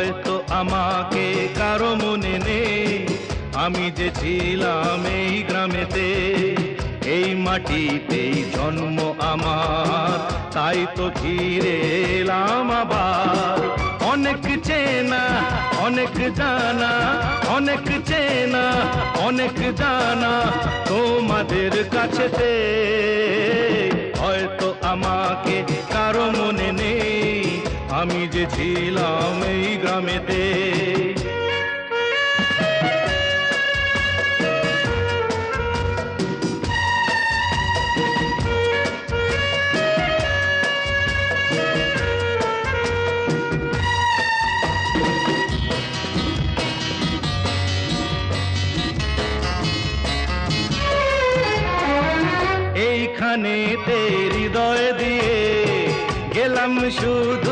হয়তো আমাকে কারো মনে নেই, আমি যে ছিলাম এই গ্রামেতে, এই মাটিতেই জন্ম আমার, তাই তো ফিরে এলাম আবার। অনেক চেনা অনেক জানা, অনেক চেনা অনেক জানা তোমাদের কাছেতে, হয়তো আমাকে কারো মনে নেই, আমি যে ছিলাম এই গ্রামেতে। এইখানেতে হৃদয় দিয়ে গেলাম শুধু